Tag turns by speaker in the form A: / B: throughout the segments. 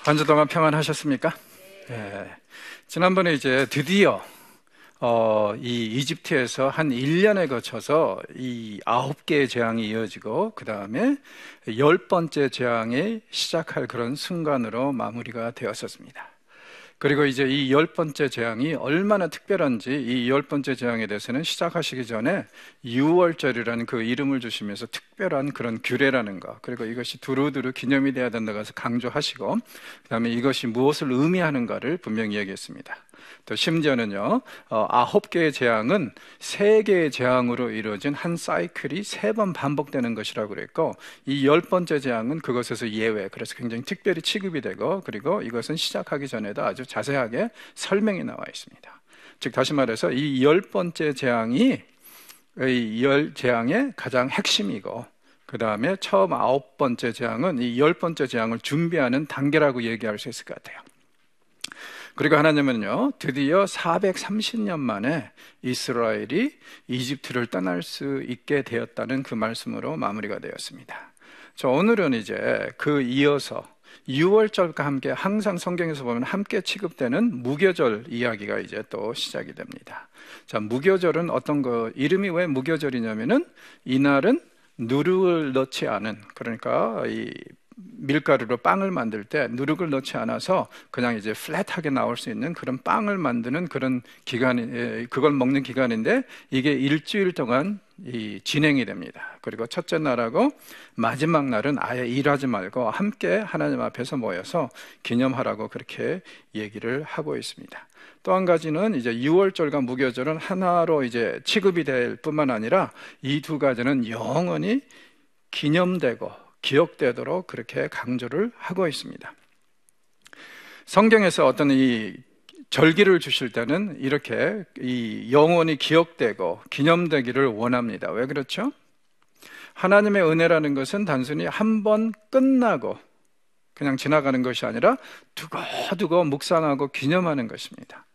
A: 한 주 동안 평안하셨습니까? 네. 지난번에 이제 드디어 이 이집트에서 한 1년에 거쳐서 이 9개의 재앙이 이어지고 그 다음에 10번째 재앙이 시작할 그런 순간으로 마무리가 되었었습니다. 그리고 이제 이 10번째 재앙이 얼마나 특별한지 이 10번째 재앙에 대해서는 시작하시기 전에 6월절이라는 그 이름을 주시면서 특별한 그런 규례라는 거, 그리고 이것이 두루두루 기념이 돼야 된다고 해서 강조하시고, 그 다음에 이것이 무엇을 의미하는가를 분명히 얘기했습니다. 또 심지어는요, 9개의 재앙은 3개의 재앙으로 이루어진 한 사이클이 3번 반복되는 것이라고 그랬고, 이 10번째 재앙은 그것에서 예외, 그래서 굉장히 특별히 취급이 되고, 그리고 이것은 시작하기 전에도 아주 자세하게 설명이 나와 있습니다. 즉 다시 말해서 이 10번째 재앙이 이 10재앙의 가장 핵심이고, 그 다음에 처음 9번째 재앙은 이 10번째 재앙을 준비하는 단계라고 얘기할 수 있을 것 같아요. 그리고 하나님은요, 드디어 430년 만에 이스라엘이 이집트를 떠날 수 있게 되었다는 그 말씀으로 마무리가 되었습니다. 오늘은 이제 그 이어서 6월절과 함께 항상 성경에서 보면 함께 취급되는 무교절 이야기가 이제 또 시작이 됩니다. 자, 무교절은 어떤 거, 이름이 왜 무교절이냐면은 이날은 누룩을 넣지 않은, 그러니까 이 밀가루로 빵을 만들 때 누룩을 넣지 않아서 그냥 이제 플랫하게 나올 수 있는 그런 빵을 만드는 그런 기간이, 그걸 먹는 기간인데, 이게 일주일 동안 진행이 됩니다. 그리고 첫째 날하고 마지막 날은 아예 일하지 말고 함께 하나님 앞에서 모여서 기념하라고 그렇게 얘기를 하고 있습니다. 또 한 가지는 이제 6월절과 무교절은 하나로 이제 취급이 될 뿐만 아니라 이 두 가지는 영원히 기념되고 기억되도록 그렇게 강조를 하고 있습니다. 성경에서 어떤 이 절기를 주실 때는 이렇게 이 영원히 기억되고 기념되기를 원합니다. 왜 그렇죠? 하나님의 은혜라는 것은 단순히 한 번 끝나고 그냥 지나가는 것이 아니라 두고두고 묵상하고 기념하는 것입니다.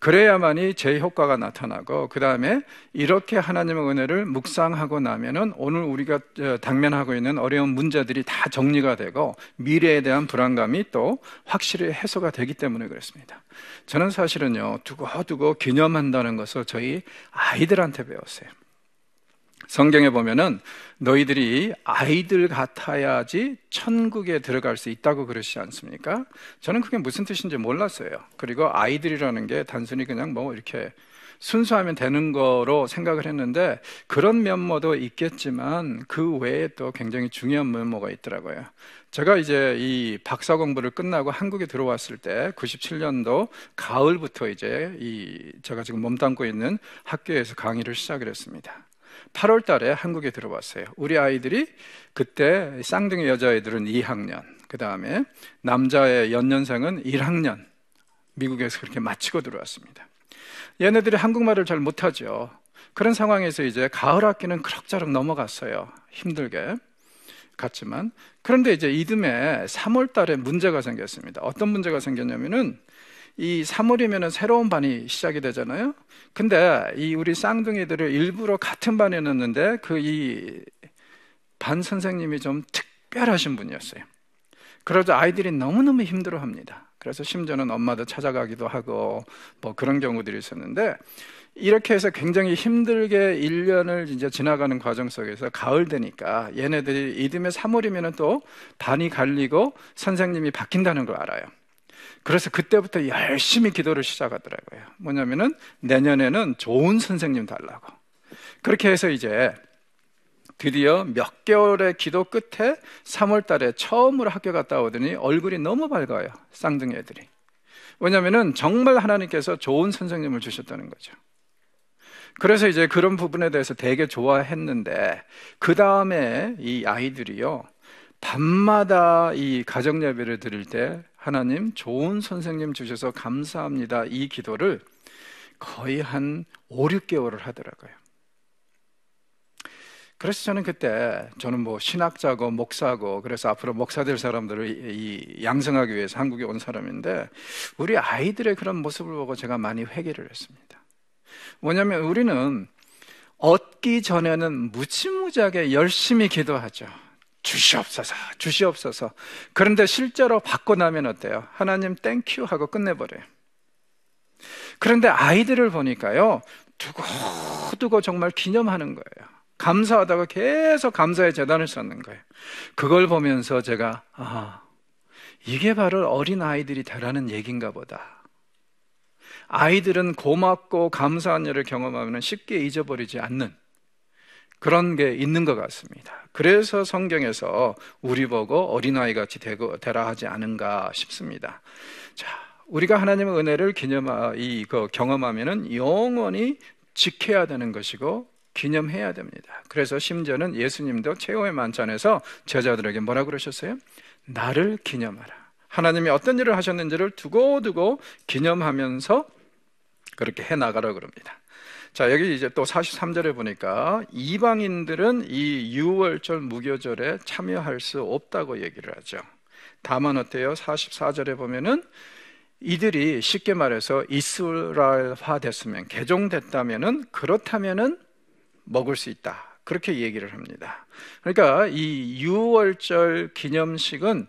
A: 그래야만이 제 효과가 나타나고, 그 다음에 이렇게 하나님의 은혜를 묵상하고 나면은 오늘 우리가 당면하고 있는 어려운 문제들이 다 정리가 되고 미래에 대한 불안감이 또 확실히 해소가 되기 때문에 그렇습니다. 저는 사실은요, 두고두고 기념한다는 것을 저희 아이들한테 배웠어요. 성경에 보면은 너희들이 아이들 같아야지 천국에 들어갈 수 있다고 그러시지 않습니까? 저는 그게 무슨 뜻인지 몰랐어요. 그리고 아이들이라는 게 단순히 그냥 뭐 이렇게 순수하면 되는 거로 생각을 했는데, 그런 면모도 있겠지만 그 외에 또 굉장히 중요한 면모가 있더라고요. 제가 이제 이 박사 공부를 끝나고 한국에 들어왔을 때 97년도 가을부터 이제 제가 지금 몸담고 있는 학교에서 강의를 시작을 했습니다. 8월 달에 한국에 들어왔어요. 우리 아이들이 그때 쌍둥이 여자아이들은 2학년, 그 다음에 남자의 연년생은 1학년, 미국에서 그렇게 마치고 들어왔습니다. 얘네들이 한국말을 잘 못하죠. 그런 상황에서 이제 가을 학기는 그럭저럭 넘어갔어요. 힘들게 갔지만. 그런데 이제 이듬해 3월 달에 문제가 생겼습니다. 어떤 문제가 생겼냐면은 이 3월이면은 새로운 반이 시작이 되잖아요. 근데 이 우리 쌍둥이들을 일부러 같은 반에 넣는데 그 반 선생님이 좀 특별하신 분이었어요. 그러자 아이들이 너무너무 힘들어합니다. 그래서 심지어는 엄마도 찾아가기도 하고 뭐 그런 경우들이 있었는데, 이렇게 해서 굉장히 힘들게 1년을 이제 지나가는 과정 속에서 가을 되니까 얘네들이 이듬해 3월이면은 또 반이 갈리고 선생님이 바뀐다는 걸 알아요. 그래서 그때부터 열심히 기도를 시작하더라고요. 뭐냐면은 내년에는 좋은 선생님 달라고. 그렇게 해서 이제 드디어 몇 개월의 기도 끝에 3월 달에 처음으로 학교 갔다 오더니 얼굴이 너무 밝아요, 쌍둥이 애들이. 왜냐면은 정말 하나님께서 좋은 선생님을 주셨다는 거죠. 그래서 이제 그런 부분에 대해서 되게 좋아했는데, 그 다음에 이 아이들이요, 밤마다 이 가정 예배를 드릴 때 하나님 좋은 선생님 주셔서 감사합니다, 이 기도를 거의 한 5, 6개월을 하더라고요. 그래서 저는 뭐 신학자고 목사고, 그래서 앞으로 목사 될 사람들을 양성하기 위해서 한국에 온 사람인데, 우리 아이들의 그런 모습을 보고 제가 많이 회개를 했습니다. 뭐냐면 우리는 얻기 전에는 무지무지하게 열심히 기도하죠. 주시옵소서, 주시옵소서. 그런데 실제로 받고 나면 어때요? 하나님 땡큐 하고 끝내버려요. 그런데 아이들을 보니까요, 두고두고 정말 기념하는 거예요. 감사하다고 계속 감사의 제단을 쌓는 거예요. 그걸 보면서 제가 이게 바로 어린 아이들이 되라는 얘기인가 보다. 아이들은 고맙고 감사한 일을 경험하면 쉽게 잊어버리지 않는 그런 게 있는 것 같습니다. 그래서 성경에서 우리 보고 어린아이같이 되라 하지 않은가 싶습니다. 자, 우리가 하나님의 은혜를 경험하면은 영원히 지켜야 되는 것이고 기념해야 됩니다. 그래서 심지어는 예수님도 최후의 만찬에서 제자들에게 뭐라 그러셨어요? 나를 기념하라. 하나님이 어떤 일을 하셨는지를 두고두고 기념하면서 그렇게 해나가라 그럽니다. 자, 여기 이제 또 43절에 보니까 이방인들은 이 유월절 무교절에 참여할 수 없다고 얘기를 하죠. 다만 어때요? 44절에 보면은 이들이 쉽게 말해서 이스라엘화 됐으면, 개종됐다면은, 그렇다면은 먹을 수 있다. 그렇게 얘기를 합니다. 그러니까 이 유월절 기념식은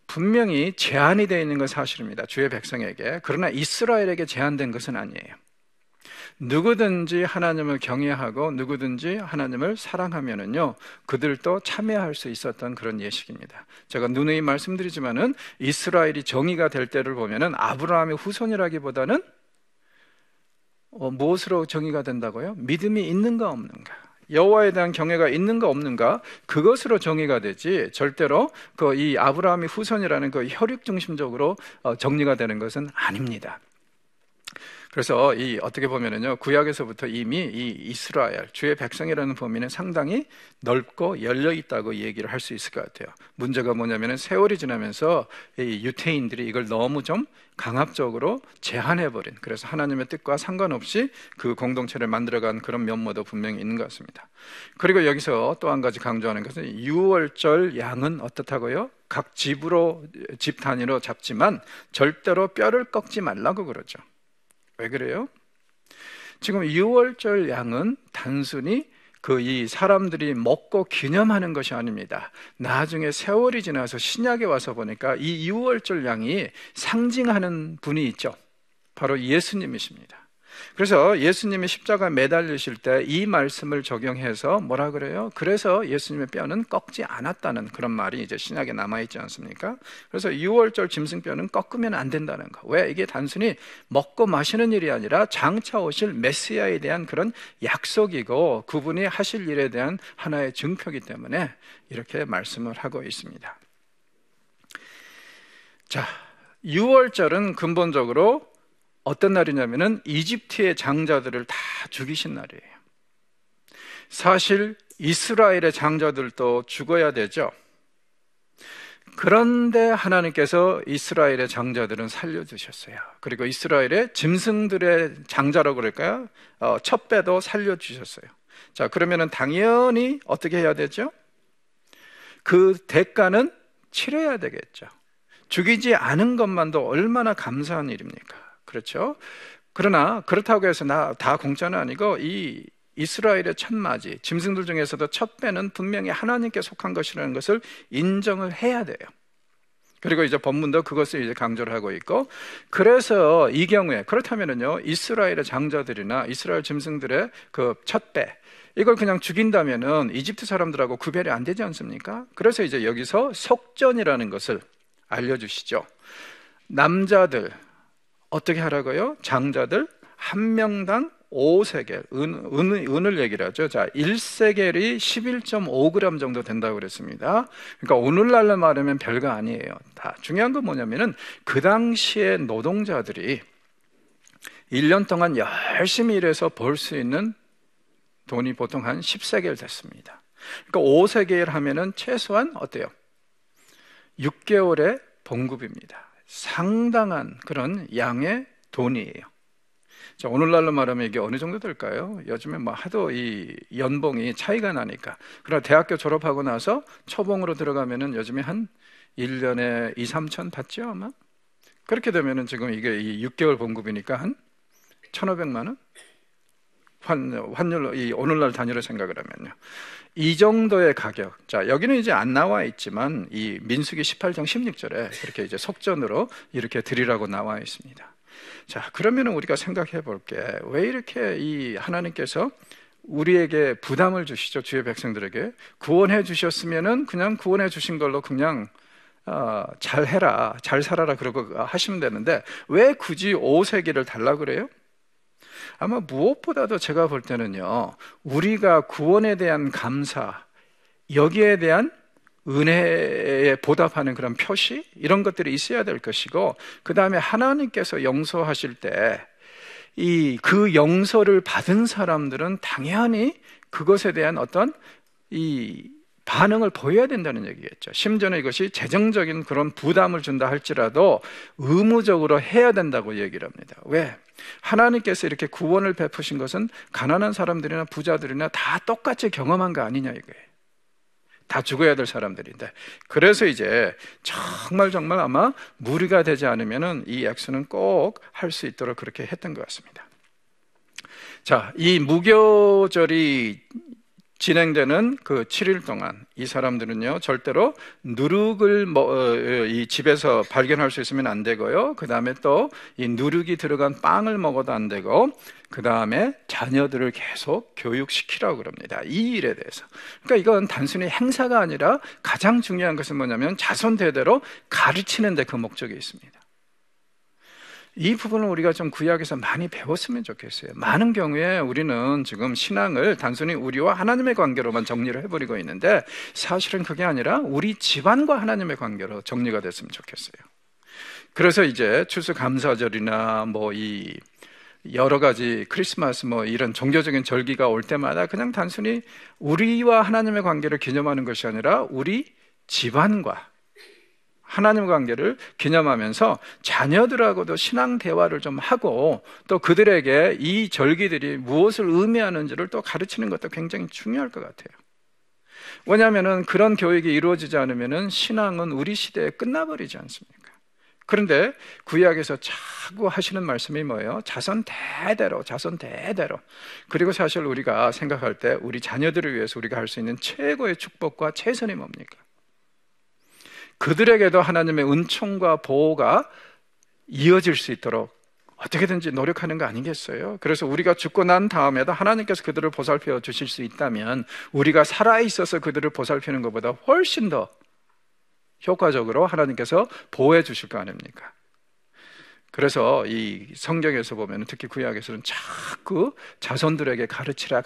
A: 분명히 제한이 되어 있는 건 사실입니다. 주의 백성에게. 그러나 이스라엘에게 제한된 것은 아니에요. 누구든지 하나님을 경외하고 누구든지 하나님을 사랑하면은요, 그들도 참여할 수 있었던 그런 예식입니다. 제가 누누이 말씀드리지만은 이스라엘이 정의가 될 때를 보면은 아브라함의 후손이라기보다는 무엇으로 정의가 된다고요? 믿음이 있는가 없는가, 여호와에 대한 경외가 있는가 없는가, 그것으로 정의가 되지 절대로 이 아브라함의 후손이라는 그 혈육 중심적으로 정리가 되는 것은 아닙니다. 그래서 어떻게 보면은요, 구약에서부터 이미 이 이스라엘, 주의 백성이라는 범위는 상당히 넓고 열려 있다고 얘기를 할 수 있을 것 같아요. 문제가 뭐냐면은 세월이 지나면서 이 유태인들이 이걸 너무 좀 강압적으로 제한해버린, 그래서 하나님의 뜻과 상관없이 그 공동체를 만들어간 그런 면모도 분명히 있는 것 같습니다. 그리고 여기서 또 한 가지 강조하는 것은 유월절 양은 어떻다고요? 각 집 단위로 잡지만 절대로 뼈를 꺾지 말라고 그러죠. 왜 그래요? 지금 유월절 양은 단순히 이 사람들이 먹고 기념하는 것이 아닙니다. 나중에 세월이 지나서 신약에 와서 보니까 이 유월절 양이 상징하는 분이 있죠. 바로 예수님이십니다. 그래서 예수님이 십자가에 매달리실 때 이 말씀을 적용해서 뭐라 그래요? 그래서 예수님의 뼈는 꺾지 않았다는 그런 말이 이제 신약에 남아있지 않습니까? 그래서 유월절 짐승뼈는 꺾으면 안 된다는 거. 왜? 이게 단순히 먹고 마시는 일이 아니라 장차 오실 메시아에 대한 그런 약속이고 그분이 하실 일에 대한 하나의 증표이기 때문에 이렇게 말씀을 하고 있습니다. 자, 유월절은 근본적으로 어떤 날이냐면은 이집트의 장자들을 다 죽이신 날이에요. 사실 이스라엘의 장자들도 죽어야 되죠. 그런데 하나님께서 이스라엘의 장자들은 살려주셨어요. 그리고 이스라엘의 짐승들의 장자라고 그럴까요? 첩배도 살려주셨어요. 자, 그러면은 당연히 어떻게 해야 되죠? 그 대가는 치러야 되겠죠. 죽이지 않은 것만도 얼마나 감사한 일입니까? 그렇죠? 그러나 그렇다고 해서 다 공짜는 아니고 이 이스라엘의 첫맞이, 짐승들 중에서도 첫 배는 분명히 하나님께 속한 것이라는 것을 인정을 해야 돼요. 그리고 이제 본문도 그것을 이제 강조를 하고 있고, 그래서 이 경우에 그렇다면은요, 이스라엘의 장자들이나 이스라엘 짐승들의 그 첫 배, 이걸 그냥 죽인다면은 이집트 사람들하고 구별이 안 되지 않습니까? 그래서 이제 여기서 속전이라는 것을 알려주시죠. 남자들 어떻게 하라고요? 장자들 한 명당 5세겔, 은을 얘기를 하죠. 자, 1세겔이 11.5g 정도 된다고 그랬습니다. 그러니까 오늘날로 말하면 별거 아니에요. 다 중요한 건 뭐냐면은 그 당시에 노동자들이 1년 동안 열심히 일해서 벌 수 있는 돈이 보통 한 10세겔 됐습니다. 그러니까 5세겔 하면은 최소한 어때요? 6개월의 봉급입니다. 상당한 그런 양의 돈이에요. 자, 오늘날로 말하면 이게 어느 정도 될까요? 요즘에 뭐 하도 이 연봉이 차이가 나니까. 그러나 대학교 졸업하고 나서 초봉으로 들어가면은 요즘에 한 1년에 2, 3천 받죠, 아마? 그렇게 되면은 지금 이게 이 6개월 봉급이니까 한 1,500만 원? 환율로, 이 오늘날 단위로 생각을 하면요, 이 정도의 가격. 자, 여기는 이제 안 나와 있지만 이 민수기 18장 16절에 그렇게 이제 속전으로 이렇게 드리라고 나와 있습니다. 자, 그러면은 우리가 생각해 볼게. 왜 이렇게 이 하나님께서 우리에게 부담을 주시죠? 주의 백성들에게 구원해 주셨으면은 그냥 구원해 주신 걸로 그냥 잘 해라, 잘 살아라 그러고 하시면 되는데 왜 굳이 5세기를 달라 그래요? 아마 무엇보다도 제가 볼 때는요, 우리가 구원에 대한 감사, 여기에 대한 은혜에 보답하는 그런 표시, 이런 것들이 있어야 될 것이고, 그 다음에 하나님께서 용서하실 때 그 용서를 받은 사람들은 당연히 그것에 대한 어떤 이 반응을 보여야 된다는 얘기겠죠. 심지어는 이것이 재정적인 그런 부담을 준다 할지라도 의무적으로 해야 된다고 얘기를 합니다. 왜? 하나님께서 이렇게 구원을 베푸신 것은 가난한 사람들이나 부자들이나 다 똑같이 경험한 거 아니냐 이거예요. 다 죽어야 될 사람들인데, 그래서 이제 정말 아마 무리가 되지 않으면은 이 액수는 꼭 할 수 있도록 그렇게 했던 것 같습니다. 자, 이 무교절이 진행되는 그 7일 동안 이 사람들은요, 절대로 누룩을 이 집에서 발견할 수 있으면 안 되고요, 그 다음에 또 이 누룩이 들어간 빵을 먹어도 안 되고, 그 다음에 자녀들을 계속 교육시키라고 그럽니다. 이 일에 대해서. 그러니까 이건 단순히 행사가 아니라 가장 중요한 것은 뭐냐면 자손 대대로 가르치는 데 그 목적이 있습니다. 이 부분을 우리가 좀 구약에서 많이 배웠으면 좋겠어요. 많은 경우에 우리는 지금 신앙을 단순히 우리와 하나님의 관계로만 정리를 해버리고 있는데, 사실은 그게 아니라 우리 집안과 하나님의 관계로 정리가 됐으면 좋겠어요. 그래서 이제 추수감사절이나 뭐 이 여러 가지 크리스마스 뭐 이런 종교적인 절기가 올 때마다 그냥 단순히 우리와 하나님의 관계를 기념하는 것이 아니라 우리 집안과 하나님 관계를 기념하면서 자녀들하고도 신앙 대화를 좀 하고, 또 그들에게 이 절기들이 무엇을 의미하는지를 또 가르치는 것도 굉장히 중요할 것 같아요. 왜냐하면 그런 교육이 이루어지지 않으면 신앙은 우리 시대에 끝나버리지 않습니까? 그런데 구약에서 자꾸 하시는 말씀이 뭐예요? 자손 대대로. 그리고 사실 우리가 생각할 때 우리 자녀들을 위해서 우리가 할 수 있는 최고의 축복과 최선이 뭡니까? 그들에게도 하나님의 은총과 보호가 이어질 수 있도록 어떻게든지 노력하는 거 아니겠어요? 그래서 우리가 죽고 난 다음에도 하나님께서 그들을 보살펴 주실 수 있다면 우리가 살아있어서 그들을 보살피는 것보다 훨씬 더 효과적으로 하나님께서 보호해 주실 거 아닙니까? 그래서 이 성경에서 보면, 특히 구약에서는 자꾸 자손들에게 가르치라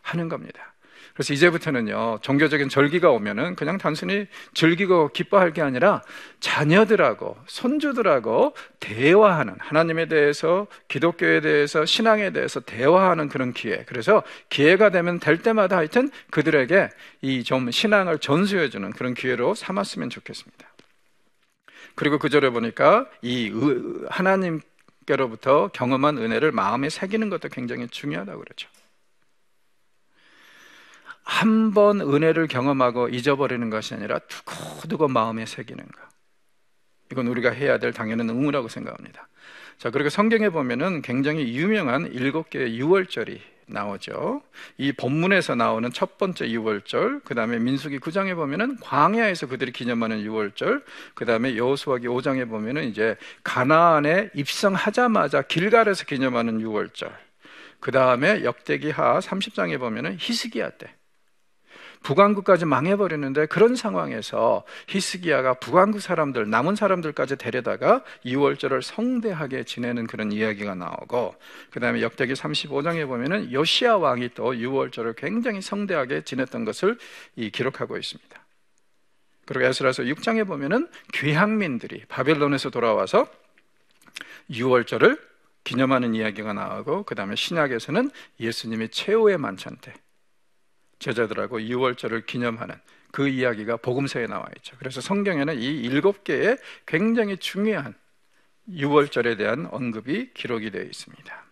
A: 하는 겁니다. 그래서 이제부터는요, 종교적인 절기가 오면은 그냥 단순히 즐기고 기뻐할 게 아니라 자녀들하고 손주들하고 대화하는, 하나님에 대해서, 기독교에 대해서, 신앙에 대해서 대화하는 그런 기회. 그래서 기회가 되면 될 때마다 하여튼 그들에게 이 좀 신앙을 전수해주는 그런 기회로 삼았으면 좋겠습니다. 그리고 그 절에 보니까 이 하나님께로부터 경험한 은혜를 마음에 새기는 것도 굉장히 중요하다고 그러죠. 한 번 은혜를 경험하고 잊어버리는 것이 아니라 두고두고 마음에 새기는 것, 이건 우리가 해야 될 당연한 의무라고 생각합니다. 자, 그리고 성경에 보면은 굉장히 유명한 7개의 유월절이 나오죠. 이 본문에서 나오는 첫 번째 유월절, 그 다음에 민수기 9장에 보면은 광야에서 그들이 기념하는 유월절, 그 다음에 여호수아기 5장에 보면은 이제 가나안에 입성하자마자 길갈에서 기념하는 유월절, 그 다음에 역대기하 30장에 보면은 히스기야 때 북왕국까지 망해버리는데, 그런 상황에서 히스기야가 북왕국 사람들, 남은 사람들까지 데려다가 유월절을 성대하게 지내는 그런 이야기가 나오고, 그 다음에 역대기 35장에 보면은 요시야 왕이 또 유월절을 굉장히 성대하게 지냈던 것을 기록하고 있습니다. 그리고 에스라서 6장에 보면은 귀향민들이 바벨론에서 돌아와서 유월절을 기념하는 이야기가 나오고, 그 다음에 신약에서는 예수님이 최후의 만찬 때 제자들하고 유월절을 기념하는 그 이야기가 복음서에 나와 있죠. 그래서 성경에는 이 7개의 굉장히 중요한 유월절에 대한 언급이 기록이 되어 있습니다.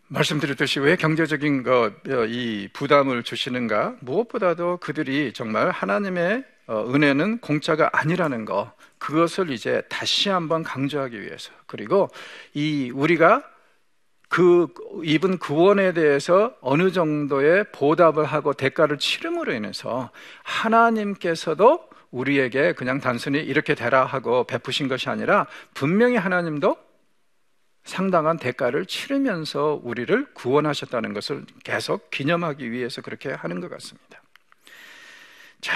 A: 말씀드렸듯이 왜 경제적인 이 부담을 주시는가? 무엇보다도 그들이 정말 하나님의 은혜는 공짜가 아니라는 거, 그것을 이제 다시 한번 강조하기 위해서, 그리고 이 우리가 그 입은 구원에 대해서 어느 정도의 보답을 하고 대가를 치름으로 인해서 하나님께서도 우리에게 그냥 단순히 이렇게 되라 하고 베푸신 것이 아니라 분명히 하나님도 상당한 대가를 치르면서 우리를 구원하셨다는 것을 계속 기념하기 위해서 그렇게 하는 것 같습니다. 자,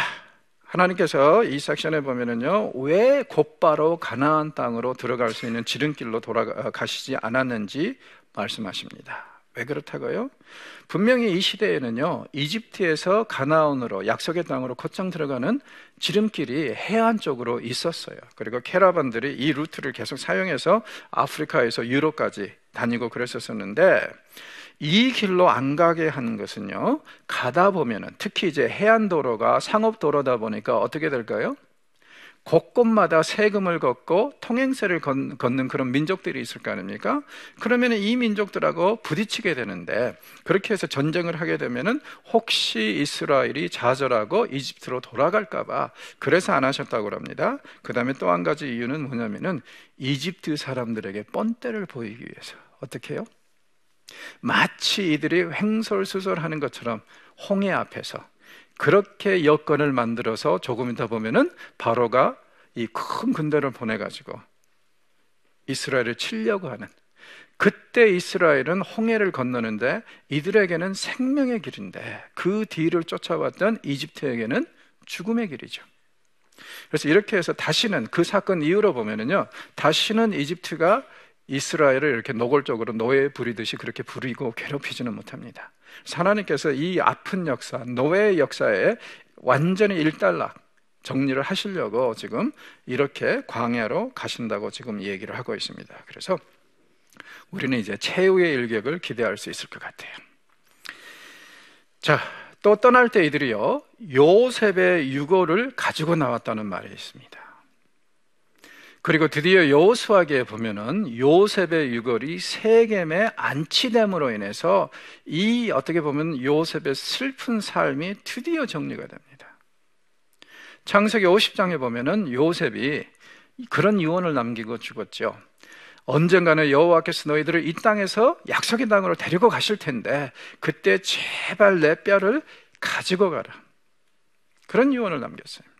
A: 하나님께서 이 섹션에 보면은요, 왜 곧바로 가나안 땅으로 들어갈 수 있는 지름길로 돌아가시지 않았는지 말씀하십니다. 왜 그렇다고요? 분명히 이 시대에는요, 이집트에서 가나안으로 약속의 땅으로 곧장 들어가는 지름길이 해안 쪽으로 있었어요. 그리고 캐러반들이 이 루트를 계속 사용해서 아프리카에서 유럽까지 다니고 그랬었는데, 이 길로 안 가게 하는 것은요, 가다 보면은 특히 이제 해안도로가 상업도로다 보니까 어떻게 될까요? 곳곳마다 세금을 걷고 통행세를 걷는 그런 민족들이 있을 거 아닙니까? 그러면 이 민족들하고 부딪히게 되는데, 그렇게 해서 전쟁을 하게 되면은 혹시 이스라엘이 좌절하고 이집트로 돌아갈까봐 그래서 안 하셨다고 합니다. 그 다음에 또 한 가지 이유는 뭐냐면은 이집트 사람들에게 뻔때를 보이기 위해서. 어떻게 해요? 마치 이들이 횡설수설하는 것처럼 홍해 앞에서 그렇게 여건을 만들어서 조금 이따 보면은 바로가 이 큰 군대를 보내가지고 이스라엘을 치려고 하는, 그때 이스라엘은 홍해를 건너는데 이들에게는 생명의 길인데 그 뒤를 쫓아왔던 이집트에게는 죽음의 길이죠. 그래서 이렇게 해서 다시는 그 사건 이후로 보면은요, 다시는 이집트가 이스라엘을 이렇게 노골적으로 노예 부리듯이 그렇게 부리고 괴롭히지는 못합니다. 하나님께서 이 아픈 역사, 노예의 역사에 완전히 일단락 정리를 하시려고 지금 이렇게 광야로 가신다고 지금 얘기를 하고 있습니다. 그래서 우리는 이제 최후의 일격을 기대할 수 있을 것 같아요. 자, 또 떠날 때 이들이요, 요셉의 유고를 가지고 나왔다는 말이 있습니다. 그리고 드디어 여호수아기에 보면은 요셉의 유골이 세겜에 안치됨으로 인해서 이 어떻게 보면 요셉의 슬픈 삶이 드디어 정리가 됩니다. 창세기 50장에 보면은 요셉이 그런 유언을 남기고 죽었죠. 언젠가는 여호와께서 너희들을 이 땅에서 약속의 땅으로 데리고 가실 텐데 그때 제발 내 뼈를 가지고 가라. 그런 유언을 남겼어요.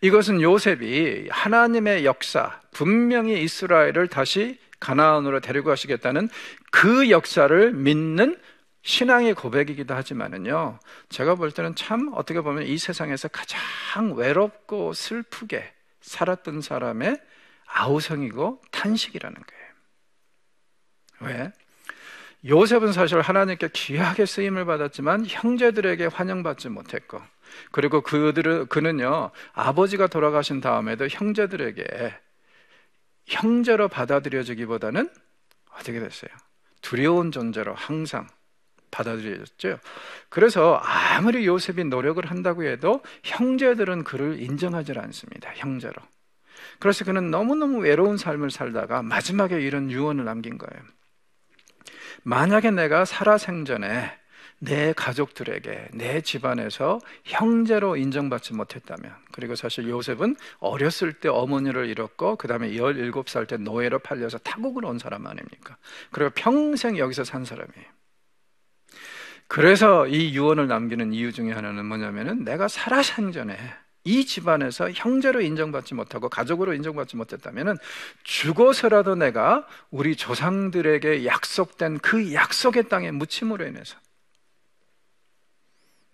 A: 이것은 요셉이 하나님의 역사, 분명히 이스라엘을 다시 가나안으로 데리고 가시겠다는 그 역사를 믿는 신앙의 고백이기도 하지만은요, 제가 볼 때는 참 어떻게 보면 이 세상에서 가장 외롭고 슬프게 살았던 사람의 아우성이고 탄식이라는 거예요. 왜? 요셉은 사실 하나님께 귀하게 쓰임을 받았지만 형제들에게 환영받지 못했고, 그리고 그는요, 아버지가 돌아가신 다음에도 형제들에게 형제로 받아들여지기보다는 어떻게 됐어요? 두려운 존재로 항상 받아들여졌죠. 그래서 아무리 요셉이 노력을 한다고 해도 형제들은 그를 인정하지 않습니다. 형제로. 그래서 그는 너무너무 외로운 삶을 살다가 마지막에 이런 유언을 남긴 거예요. 만약에 내가 살아생전에 내 가족들에게, 내 집안에서 형제로 인정받지 못했다면, 그리고 사실 요셉은 어렸을 때 어머니를 잃었고 그 다음에 17살 때 노예로 팔려서 타국으로 온 사람 아닙니까? 그리고 평생 여기서 산 사람이에요. 그래서 이 유언을 남기는 이유 중에 하나는 뭐냐면은 내가 살아생전에 이 집안에서 형제로 인정받지 못하고 가족으로 인정받지 못했다면은 죽어서라도 내가 우리 조상들에게 약속된 그 약속의 땅에 묻힘으로 인해서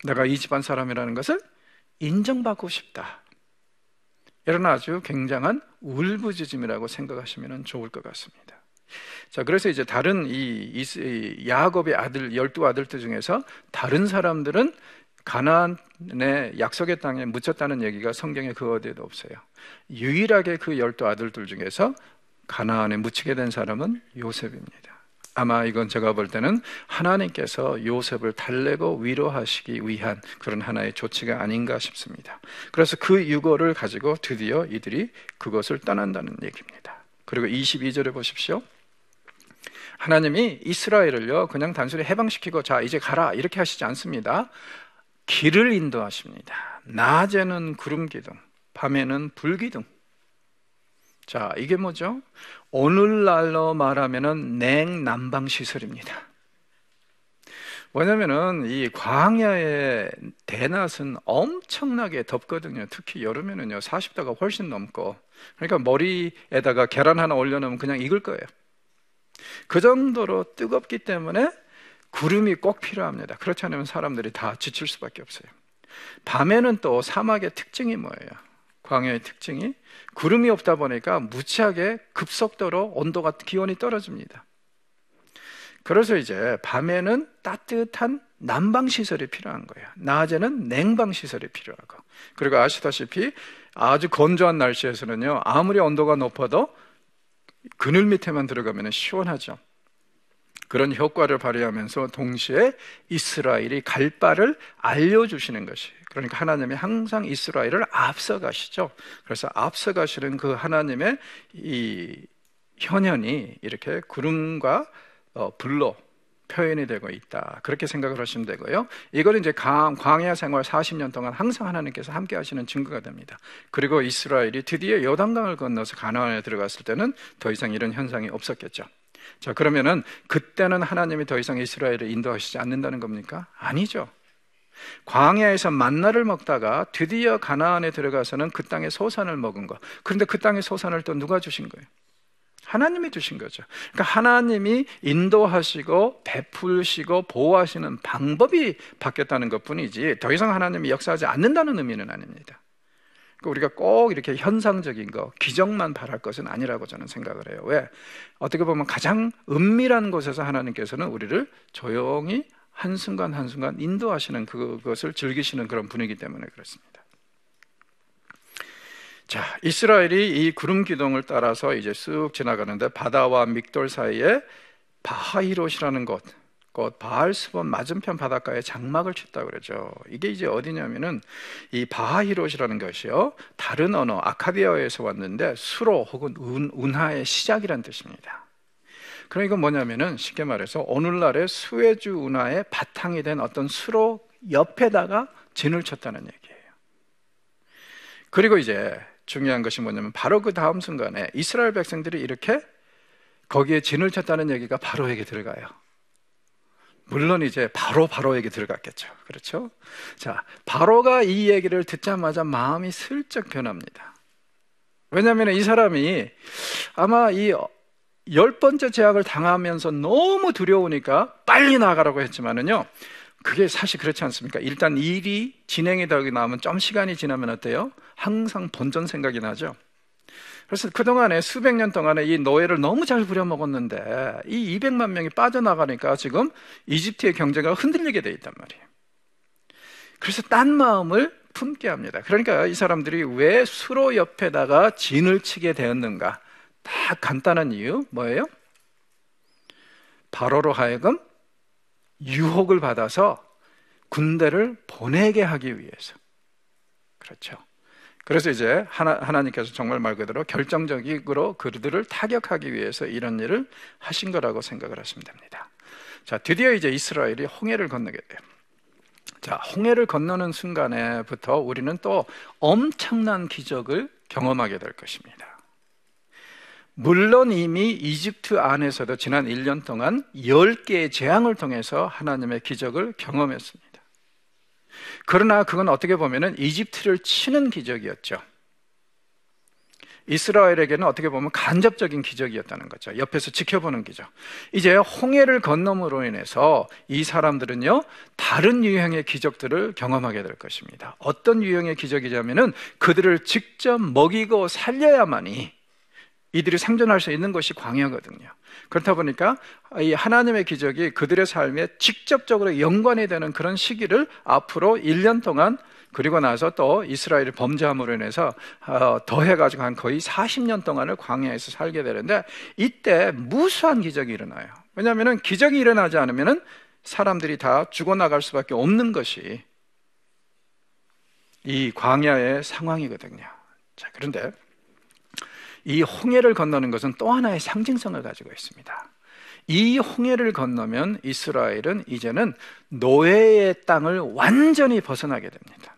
A: 내가 이 집안 사람이라는 것을 인정받고 싶다. 이런 아주 굉장한 울부짖음이라고 생각하시면 좋을 것 같습니다. 자, 그래서 이제 다른 이 야곱의 아들 12아들들 중에서 다른 사람들은 가나안의 약속의 땅에 묻혔다는 얘기가 성경에 그 어디에도 없어요. 유일하게 그 12아들들 중에서 가나안에 묻히게 된 사람은 요셉입니다. 아마 이건 제가 볼 때는 하나님께서 요셉을 달래고 위로하시기 위한 그런 하나의 조치가 아닌가 싶습니다. 그래서 그 유고를 가지고 드디어 이들이 그것을 떠난다는 얘기입니다. 그리고 22절에 보십시오. 하나님이 이스라엘을요, 그냥 단순히 해방시키고 자 이제 가라 이렇게 하시지 않습니다. 길을 인도하십니다. 낮에는 구름 기둥, 밤에는 불 기둥. 자, 이게 뭐죠? 오늘날로 말하면은 냉난방 시설입니다. 왜냐면은 이 광야의 대낮은 엄청나게 덥거든요. 특히 여름에는요 40도가 훨씬 넘고, 그러니까 머리에다가 계란 하나 올려놓으면 그냥 익을 거예요. 그 정도로 뜨겁기 때문에 구름이 꼭 필요합니다. 그렇지 않으면 사람들이 다 지칠 수밖에 없어요. 밤에는 또 사막의 특징이 뭐예요? 광야의 특징이 구름이 없다 보니까 무지하게 급속도로 온도가, 기온이 떨어집니다. 그래서 이제 밤에는 따뜻한 난방시설이 필요한 거예요. 낮에는 냉방시설이 필요하고, 그리고 아시다시피 아주 건조한 날씨에서는요 아무리 온도가 높아도 그늘 밑에만 들어가면 시원하죠. 그런 효과를 발휘하면서 동시에 이스라엘이 갈 바를 알려주시는 것이, 그러니까 하나님이 항상 이스라엘을 앞서가시죠. 그래서 앞서가시는 그 하나님의 이 현현이 이렇게 구름과 불로 표현이 되고 있다, 그렇게 생각을 하시면 되고요. 이거는 이제 광야 생활 40년 동안 항상 하나님께서 함께 하시는 증거가 됩니다. 그리고 이스라엘이 드디어 요단강을 건너서 가나안에 들어갔을 때는 더 이상 이런 현상이 없었겠죠. 자, 그러면은 그때는 하나님이 더 이상 이스라엘을 인도하시지 않는다는 겁니까? 아니죠. 광야에서 만나를 먹다가 드디어 가나안에 들어가서는 그 땅의 소산을 먹은 거. 그런데 그 땅의 소산을 또 누가 주신 거예요? 하나님이 주신 거죠. 그러니까 하나님이 인도하시고 베풀시고 보호하시는 방법이 바뀌었다는 것뿐이지 더 이상 하나님이 역사하지 않는다는 의미는 아닙니다. 그러니까 우리가 꼭 이렇게 현상적인 거, 기적만 바랄 것은 아니라고 저는 생각을 해요. 왜? 어떻게 보면 가장 은밀한 곳에서 하나님께서는 우리를 조용히 한순간 한순간 인도하시는 그것을 즐기시는 그런 분위기 때문에 그렇습니다. 자, 이스라엘이 이 구름 기둥을 따라서 이제 쑥 지나가는데 바다와 믹돌 사이에 바하히롯이라는 곳, 곧 바알스본 맞은편 바닷가에 장막을 쳤다고 그러죠. 이게 이제 어디냐면은 이 바하히롯이라는 것이요, 다른 언어 아카디아어에서 왔는데 수로 혹은 운하의 시작이라는 뜻입니다. 그럼 이건 뭐냐면은 쉽게 말해서 오늘날의 수에즈 운하의 바탕이 된 어떤 수로 옆에다가 진을 쳤다는 얘기예요. 그리고 이제 중요한 것이 뭐냐면 바로 그 다음 순간에 이스라엘 백성들이 이렇게 거기에 진을 쳤다는 얘기가 바로에게 들어가요. 물론 이제 바로에게 들어갔겠죠. 그렇죠? 자, 바로가 이 얘기를 듣자마자 마음이 슬쩍 변합니다. 왜냐하면 이 사람이 아마 이 10번째 제약을 당하면서 너무 두려우니까 빨리 나가라고 했지만은요, 그게 사실 그렇지 않습니까? 일단 일이 진행이 되고 나면 좀 시간이 지나면 어때요? 항상 본전 생각이 나죠. 그래서 그동안에 수백 년 동안에 이 노예를 너무 잘 부려먹었는데 이 200만 명이 빠져나가니까 지금 이집트의 경제가 흔들리게 돼 있단 말이에요. 그래서 딴 마음을 품게 합니다. 그러니까 이 사람들이 왜 수로 옆에다가 진을 치게 되었는가? 다 간단한 이유 뭐예요? 바로로 하여금 유혹을 받아서 군대를 보내게 하기 위해서. 그렇죠. 그래서 이제 하나님께서 정말 말 그대로 결정적으로 그들을 타격하기 위해서 이런 일을 하신 거라고 생각을 하시면 됩니다. 자, 드디어 이제 이스라엘이 홍해를 건너게 돼요. 자, 홍해를 건너는 순간에부터 우리는 또 엄청난 기적을 경험하게 될 것입니다. 물론 이미 이집트 안에서도 지난 1년 동안 10개의 재앙을 통해서 하나님의 기적을 경험했습니다. 그러나 그건 어떻게 보면 이집트를 치는 기적이었죠. 이스라엘에게는 어떻게 보면 간접적인 기적이었다는 거죠. 옆에서 지켜보는 기적. 이제 홍해를 건너므로 인해서 이 사람들은요, 다른 유형의 기적들을 경험하게 될 것입니다. 어떤 유형의 기적이냐면은 그들을 직접 먹이고 살려야만이 이들이 생존할 수 있는 것이 광야거든요. 그렇다 보니까 이 하나님의 기적이 그들의 삶에 직접적으로 연관이 되는 그런 시기를 앞으로 1년 동안, 그리고 나서 또 이스라엘이 범죄함으로 인해서 더해가지고 한 거의 40년 동안을 광야에서 살게 되는데, 이때 무수한 기적이 일어나요. 왜냐하면 기적이 일어나지 않으면 사람들이 다 죽어나갈 수밖에 없는 것이 이 광야의 상황이거든요. 자, 그런데 이 홍해를 건너는 것은 또 하나의 상징성을 가지고 있습니다. 이 홍해를 건너면 이스라엘은 이제는 노예의 땅을 완전히 벗어나게 됩니다.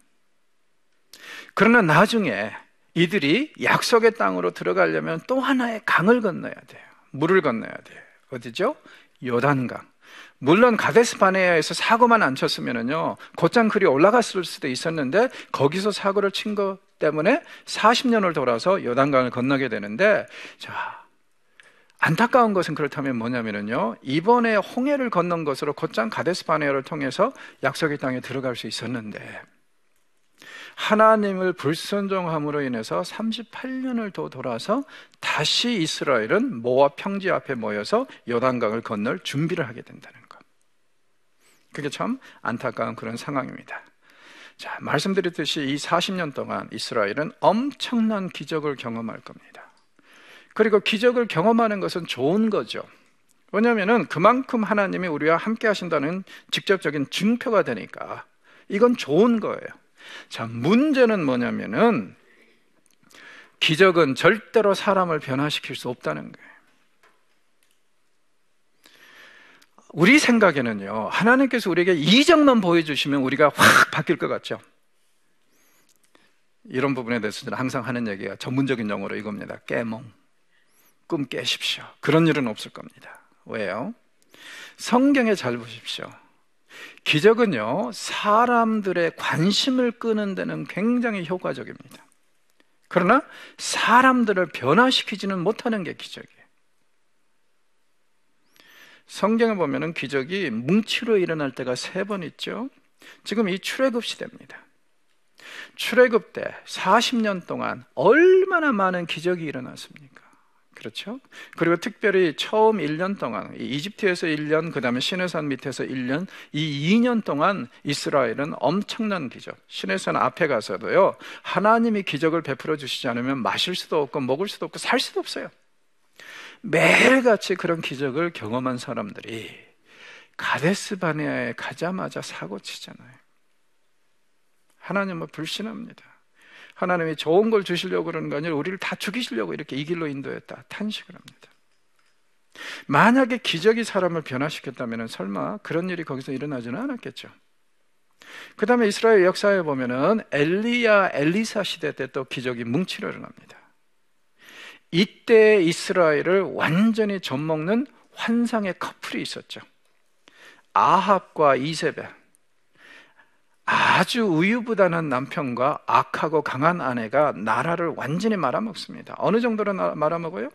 A: 그러나 나중에 이들이 약속의 땅으로 들어가려면 또 하나의 강을 건너야 돼요. 물을 건너야 돼요. 어디죠? 요단강. 물론 가데스 바네아에서 사고만 안 쳤으면은요, 곧장 그리 올라갔을 수도 있었는데, 거기서 사고를 친 것 때문에 40년을 돌아서 요단강을 건너게 되는데, 자, 안타까운 것은 그렇다면 뭐냐면은요, 이번에 홍해를 건넌 것으로 곧장 가데스 바네아를 통해서 약속의 땅에 들어갈 수 있었는데, 하나님을 불순종함으로 인해서 38년을 더 돌아서 다시 이스라엘은 모압 평지 앞에 모여서 요단강을 건널 준비를 하게 된다는 것. 그게 참 안타까운 그런 상황입니다. 자, 말씀드렸듯이 이 40년 동안 이스라엘은 엄청난 기적을 경험할 겁니다. 그리고 기적을 경험하는 것은 좋은 거죠. 왜냐하면 그만큼 하나님이 우리와 함께 하신다는 직접적인 증표가 되니까 이건 좋은 거예요. 자, 문제는 뭐냐면은 기적은 절대로 사람을 변화시킬 수 없다는 거예요. 우리 생각에는요, 하나님께서 우리에게 이적만 보여주시면 우리가 확 바뀔 것 같죠. 이런 부분에 대해서 저는 항상 하는 얘기가 전문적인 용어로 이겁니다. 깨몽. 꿈 깨십시오. 그런 일은 없을 겁니다. 왜요? 성경에 잘 보십시오. 기적은요, 사람들의 관심을 끄는 데는 굉장히 효과적입니다. 그러나 사람들을 변화시키지는 못하는 게 기적이에요. 성경에 보면은 기적이 뭉치로 일어날 때가 3번 있죠. 지금 이 출애굽 시대입니다. 출애굽 때 40년 동안 얼마나 많은 기적이 일어났습니까? 그렇죠? 그리고 특별히 처음 1년 동안 이집트에서 1년, 그 다음에 시내산 밑에서 1년, 이 2년 동안 이스라엘은 엄청난 기적, 시내산 앞에 가서도요, 하나님이 기적을 베풀어 주시지 않으면 마실 수도 없고 먹을 수도 없고 살 수도 없어요. 매일같이 그런 기적을 경험한 사람들이 가데스 바네아에 가자마자 사고치잖아요. 하나님은 불신합니다. 하나님이 좋은 걸 주시려고 그러는 거 아니라 우리를 다 죽이시려고 이렇게 이 길로 인도했다, 탄식을 합니다. 만약에 기적이 사람을 변화시켰다면 설마 그런 일이 거기서 일어나지는 않았겠죠. 그 다음에 이스라엘 역사에 보면은 엘리야, 엘리사 시대 때 또 기적이 뭉치로 일어납니다. 이때 이스라엘을 완전히 젖먹는 환상의 커플이 있었죠. 아합과 이세벨. 아주 우유부단한 남편과 악하고 강한 아내가 나라를 완전히 말아먹습니다. 어느 정도로 말아먹어요?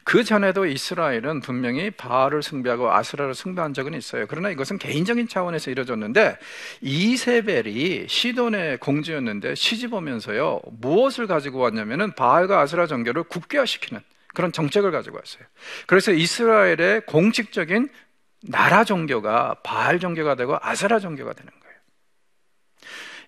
A: 그 전에도 이스라엘은 분명히 바알을 숭배하고 아스라를 숭배한 적은 있어요. 그러나 이것은 개인적인 차원에서 이루어졌는데, 이세벨이 시돈의 공주였는데 시집 오면서요, 무엇을 가지고 왔냐면은 바알과 아스라 정교를 국교화시키는 그런 정책을 가지고 왔어요. 그래서 이스라엘의 공식적인 나라 종교가 바알 종교가 되고 아스라 종교가 되는 거예요.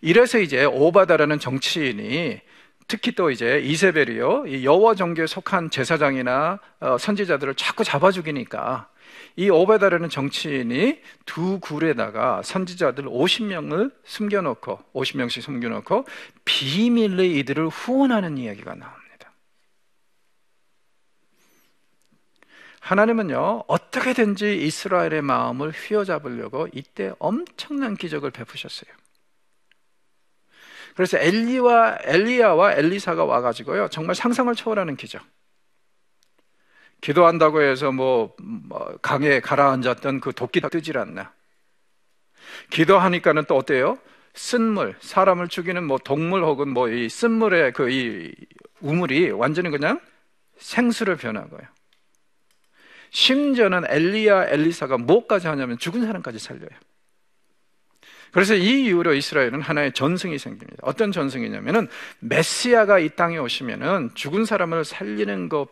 A: 이래서 이제 오바다라는 정치인이, 특히 또 이제 이세벨이요, 이 여호와 종교에 속한 제사장이나 선지자들을 자꾸 잡아 죽이니까 이 오바다라는 정치인이 두 굴에다가 선지자들 50명을 숨겨놓고, 50명씩 숨겨놓고 비밀리 이들을 후원하는 이야기가 나옵니다. 하나님은요, 어떻게든지 이스라엘의 마음을 휘어잡으려고 이때 엄청난 기적을 베푸셨어요. 그래서 엘리야와 엘리사가 와가지고요, 정말 상상을 초월하는 기적. 기도한다고 해서 강에 가라앉았던 그 도끼가 뜨질 않나. 기도하니까는 또 어때요? 쓴물, 사람을 죽이는 동물 혹은 이 쓴물의 이 우물이 완전히 그냥 생수로 변하고요. 심지어는 엘리야, 엘리사가 뭐까지 하냐면 죽은 사람까지 살려요. 그래서 이 이후로 이스라엘은 하나의 전승이 생깁니다. 어떤 전승이냐면은 메시아가 이 땅에 오시면은 죽은 사람을 살리는 것,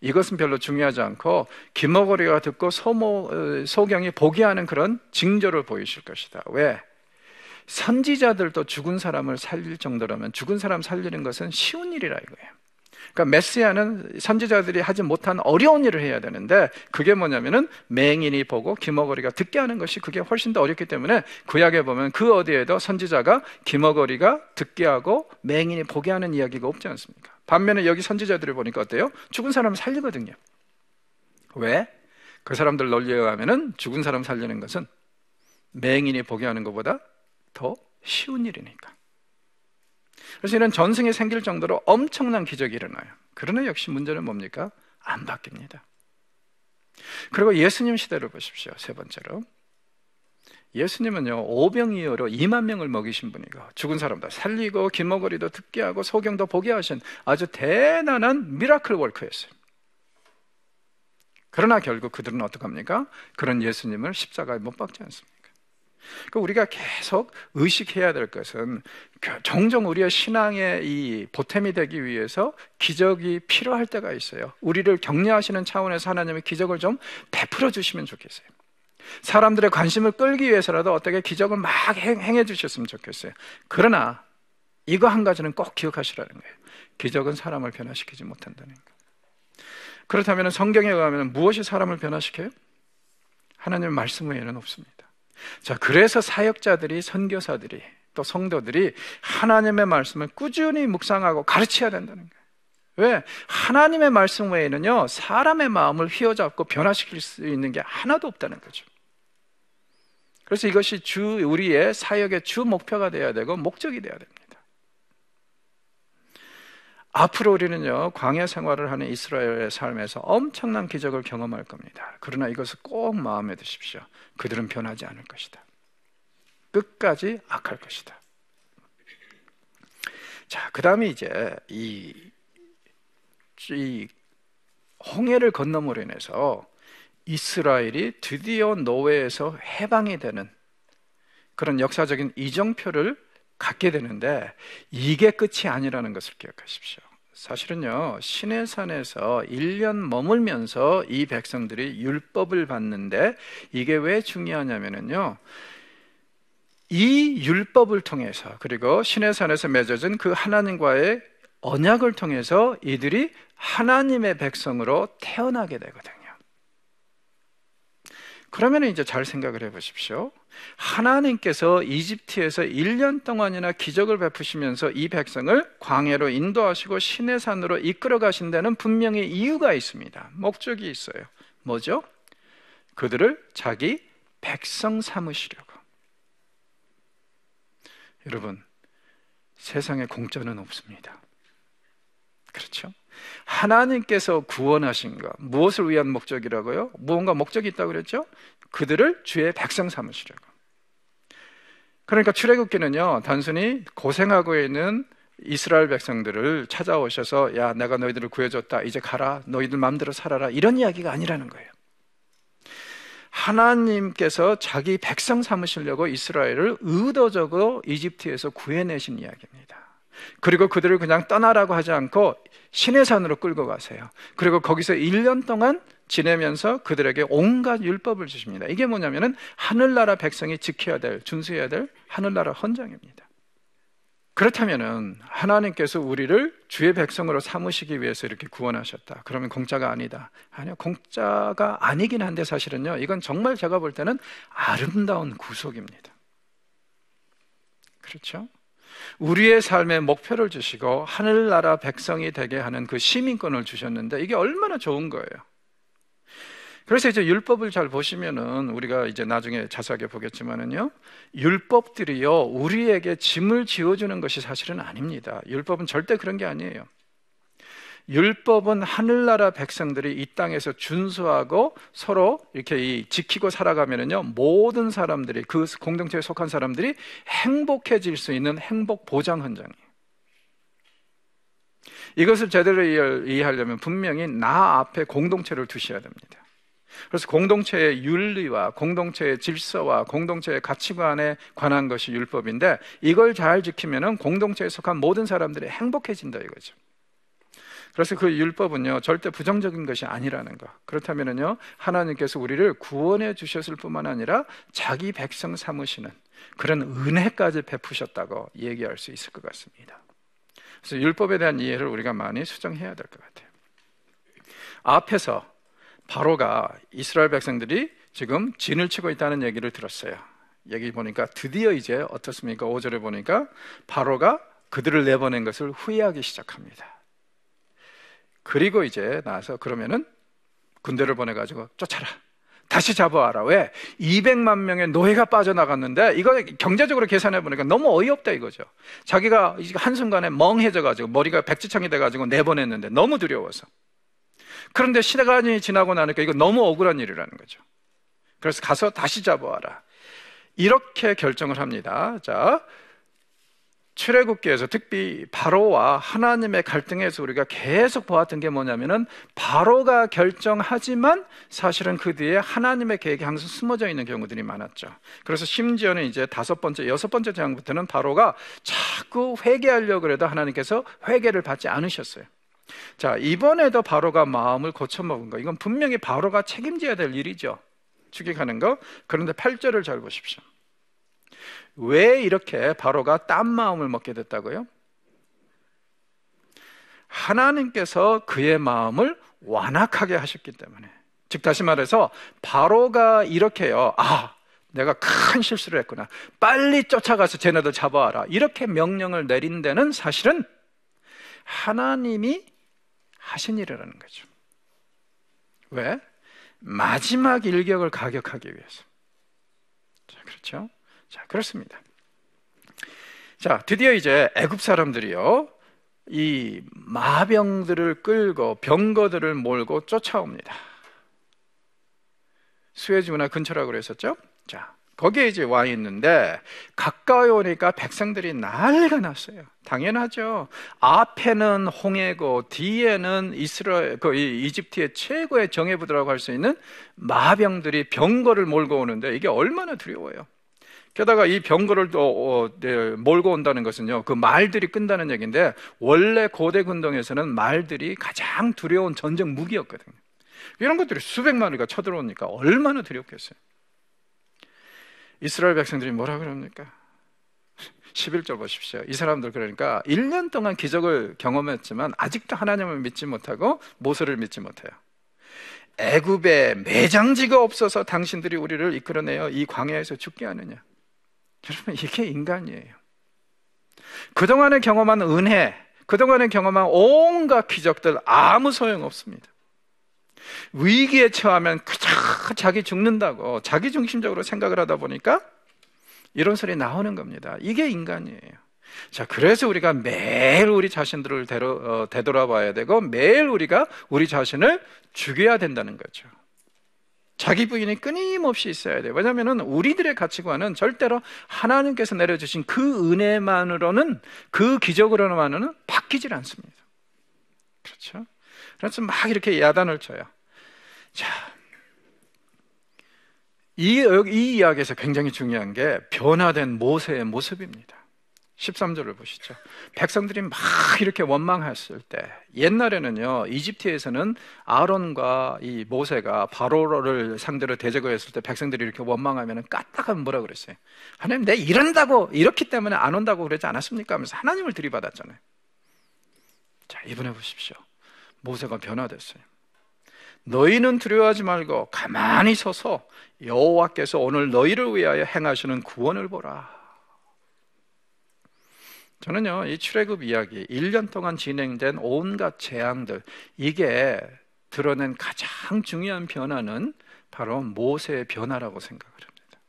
A: 이것은 별로 중요하지 않고 기머거리가 듣고 소경이 보게 하는 그런 징조를 보이실 것이다. 왜? 선지자들도 죽은 사람을 살릴 정도라면 죽은 사람 살리는 것은 쉬운 일이라 이거예요. 그러니까 메시아는 선지자들이 하지 못한 어려운 일을 해야 되는데, 그게 뭐냐면은 맹인이 보고 기머거리가 듣게 하는 것이 그게 훨씬 더 어렵기 때문에 구약에 보면 그 어디에도 선지자가 기머거리가 듣게 하고 맹인이 보게 하는 이야기가 없지 않습니까? 반면에 여기 선지자들을 보니까 어때요? 죽은 사람을 살리거든요. 왜? 그 사람들 논리에 의하면은 죽은 사람 살리는 것은 맹인이 보게 하는 것보다 더 쉬운 일이니까. 그래서 이런 전승이 생길 정도로 엄청난 기적이 일어나요. 그러나 역시 문제는 뭡니까? 안 바뀝니다. 그리고 예수님 시대를 보십시오. 세 번째로, 예수님은요, 오병이어로 2만 명을 먹이신 분이고, 죽은 사람도 살리고 귀머거리도 듣게 하고 소경도 보게 하신 아주 대단한 미라클 월커였어요. 그러나 결국 그들은 어떡합니까? 그런 예수님을 십자가에 못 박지 않습니까? 그러니까 우리가 계속 의식해야 될 것은, 종종 우리의 신앙의 이 보탬이 되기 위해서 기적이 필요할 때가 있어요. 우리를 격려하시는 차원에서 하나님의 기적을 좀 베풀어 주시면 좋겠어요. 사람들의 관심을 끌기 위해서라도 어떻게 기적을 막 행해 주셨으면 좋겠어요. 그러나 이거 한 가지는 꼭 기억하시라는 거예요. 기적은 사람을 변화시키지 못한다는 거예요. 그렇다면 성경에 의하면 무엇이 사람을 변화시켜요? 하나님의 말씀 외에는 없습니다. 자, 그래서 사역자들이, 선교사들이, 또 성도들이 하나님의 말씀을 꾸준히 묵상하고 가르쳐야 된다는 거예요. 왜? 하나님의 말씀 외에는요, 사람의 마음을 휘어잡고 변화시킬 수 있는 게 하나도 없다는 거죠. 그래서 이것이 우리의 사역의 주 목표가 되어야 되고 목적이 되어야 됩니다. 앞으로 우리는요, 광야 생활을 하는 이스라엘의 삶에서 엄청난 기적을 경험할 겁니다. 그러나 이것을 꼭 마음에 드십시오. 그들은 변하지 않을 것이다. 끝까지 악할 것이다. 자, 그 다음에 이제 이 홍해를 건너므로 인해서 이스라엘이 드디어 노예에서 해방이 되는 그런 역사적인 이정표를 갖게 되는데, 이게 끝이 아니라는 것을 기억하십시오. 사실은요, 시내산에서 1년 머물면서 이 백성들이 율법을 받는데, 이게 왜 중요하냐면요, 이 율법을 통해서, 그리고 시내산에서 맺어진 그 하나님과의 언약을 통해서 이들이 하나님의 백성으로 태어나게 되거든요. 그러면 이제 잘 생각을 해보십시오. 하나님께서 이집트에서 1년 동안이나 기적을 베푸시면서 이 백성을 광야로 인도하시고 시내산으로 이끌어 가신 데는 분명히 이유가 있습니다. 목적이 있어요. 뭐죠? 그들을 자기 백성 삼으시려고. 여러분, 세상에 공짜는 없습니다. 그렇죠? 하나님께서 구원하신 것, 무엇을 위한 목적이라고요? 무언가 목적이 있다고 그랬죠? 그들을 주의 백성 삼으시려고. 그러니까 출애굽기는요, 단순히 고생하고 있는 이스라엘 백성들을 찾아오셔서, 야, 내가 너희들을 구해줬다, 이제 가라, 너희들 마음대로 살아라, 이런 이야기가 아니라는 거예요. 하나님께서 자기 백성 삼으시려고 이스라엘을 의도적으로 이집트에서 구해내신 이야기입니다. 그리고 그들을 그냥 떠나라고 하지 않고 시내산으로 끌고 가세요. 그리고 거기서 1년 동안 지내면서 그들에게 온갖 율법을 주십니다. 이게 뭐냐면은 하늘나라 백성이 지켜야 될, 준수해야 될 하늘나라 헌장입니다. 그렇다면은 하나님께서 우리를 주의 백성으로 삼으시기 위해서 이렇게 구원하셨다. 그러면 공짜가 아니다. 아니요, 공짜가 아니긴 한데 사실은요, 이건 정말 제가 볼 때는 아름다운 구속입니다. 그렇죠? 우리의 삶의 목표를 주시고 하늘나라 백성이 되게 하는 그 시민권을 주셨는데, 이게 얼마나 좋은 거예요. 그래서 이제 율법을 잘 보시면은, 우리가 이제 나중에 자세하게 보겠지만은요, 율법들이요, 우리에게 짐을 지어주는 것이 사실은 아닙니다. 율법은 절대 그런 게 아니에요. 율법은 하늘나라 백성들이 이 땅에서 준수하고 서로 이렇게 지키고 살아가면은요, 모든 사람들이, 그 공동체에 속한 사람들이 행복해질 수 있는 행복 보장 헌장이에요. 이것을 제대로 이해하려면 분명히 나 앞에 공동체를 두셔야 됩니다. 그래서 공동체의 윤리와 공동체의 질서와 공동체의 가치관에 관한 것이 율법인데, 이걸 잘 지키면은 공동체에 속한 모든 사람들이 행복해진다 이거죠. 그래서 그 율법은요, 절대 부정적인 것이 아니라는 거. 그렇다면은요, 하나님께서 우리를 구원해 주셨을 뿐만 아니라 자기 백성 삼으시는 그런 은혜까지 베푸셨다고 얘기할 수 있을 것 같습니다. 그래서 율법에 대한 이해를 우리가 많이 수정해야 될 것 같아요. 앞에서 바로가 이스라엘 백성들이 지금 진을 치고 있다는 얘기를 들었어요. 여기 보니까 드디어 이제 어떻습니까? 5절에 보니까 바로가 그들을 내보낸 것을 후회하기 시작합니다. 그리고 이제 나서 그러면은 군대를 보내가지고 쫓아라, 다시 잡아와라. 왜? 200만 명의 노예가 빠져나갔는데 이거 경제적으로 계산해 보니까 너무 어이없다 이거죠. 자기가 한순간에 멍해져 가지고 머리가 백지창이 돼 가지고 내보냈는데 너무 두려워서. 그런데 시간이 지나고 나니까 이거 너무 억울한 일이라는 거죠. 그래서 가서 다시 잡아와라. 이렇게 결정을 합니다. 자, 출애굽기에서 특히 바로와 하나님의 갈등에서 우리가 계속 보았던 게 뭐냐면은 바로가 결정하지만 사실은 그 뒤에 하나님의 계획이 항상 숨어져 있는 경우들이 많았죠. 그래서 심지어는 이제 5번째, 6번째 장부터는 바로가 자꾸 회개하려고 해도 하나님께서 회개를 받지 않으셨어요. 자, 이번에도 바로가 마음을 고쳐먹은 거, 이건 분명히 바로가 책임져야 될 일이죠. 죽이가는 거. 그런데 8절을 잘 보십시오. 왜 이렇게 바로가 딴 마음을 먹게 됐다고요? 하나님께서 그의 마음을 완악하게 하셨기 때문에. 즉 다시 말해서 바로가 이렇게요, 내가 큰 실수를 했구나, 빨리 쫓아가서 쟤네들 잡아와라, 이렇게 명령을 내린 데는 사실은 하나님이 하신 일이라는 거죠. 왜? 마지막 일격을 가격하기 위해서. 자, 그렇죠? 자, 그렇습니다. 자, 드디어 이제 애굽 사람들이요, 이 마병들을 끌고 병거들을 몰고 쫓아옵니다. 수에즈 운하 근처라고 그랬었죠? 자, 거기에 이제 와 있는데 가까이 오니까 백성들이 난리가 났어요. 당연하죠. 앞에는 홍해고 뒤에는 이스라엘, 이집트의 최고의 정예부대라고 할 수 있는 마병들이 병거를 몰고 오는데 이게 얼마나 두려워요. 게다가 이 병거를 또 몰고 온다는 것은요, 그 말들이 끈다는 얘기인데 원래 고대 군동에서는 말들이 가장 두려운 전쟁 무기였거든요. 이런 것들이 수백만 마리가 쳐들어오니까 얼마나 두렵겠어요. 이스라엘 백성들이 뭐라 그럽니까? 11절 보십시오. 이 사람들 그러니까 1년 동안 기적을 경험했지만 아직도 하나님을 믿지 못하고 모세를 믿지 못해요. 애굽에 매장지가 없어서 당신들이 우리를 이끌어내어 이 광야에서 죽게 하느냐. 여러분, 이게 인간이에요. 그동안에 경험한 은혜, 그동안에 경험한 온갖 기적들 아무 소용없습니다. 위기에 처하면 그저 자기 죽는다고 자기 중심적으로 생각을 하다 보니까 이런 소리 나오는 겁니다. 이게 인간이에요. 자, 그래서 우리가 매일 우리 자신들을 되돌아봐야 되고 매일 우리가 우리 자신을 죽여야 된다는 거죠. 자기 부인이 끊임없이 있어야 돼요. 왜냐하면 우리들의 가치관은 절대로 하나님께서 내려주신 그 은혜만으로는, 그 기적으로만은 바뀌질 않습니다. 그렇죠? 그래서 막 이렇게 야단을 쳐요. 자, 이 이야기에서 굉장히 중요한 게 변화된 모세의 모습입니다. 13절을 보시죠. 백성들이 막 이렇게 원망했을 때, 옛날에는요, 이집트에서는 아론과 이 모세가 바로를 상대로 대적했을 때 백성들이 이렇게 원망하면 까딱하면 뭐라 그랬어요? 하나님, 내가 이런다고, 이렇기 때문에 안 온다고 그러지 않았습니까? 하면서 하나님을 들이받았잖아요. 자, 이번에 보십시오. 모세가 변화됐어요. 너희는 두려워하지 말고 가만히 서서 여호와께서 오늘 너희를 위하여 행하시는 구원을 보라. 저는요, 이 출애굽 이야기 1년 동안 진행된 온갖 재앙들, 이게 드러낸 가장 중요한 변화는 바로 모세의 변화라고 생각을 합니다.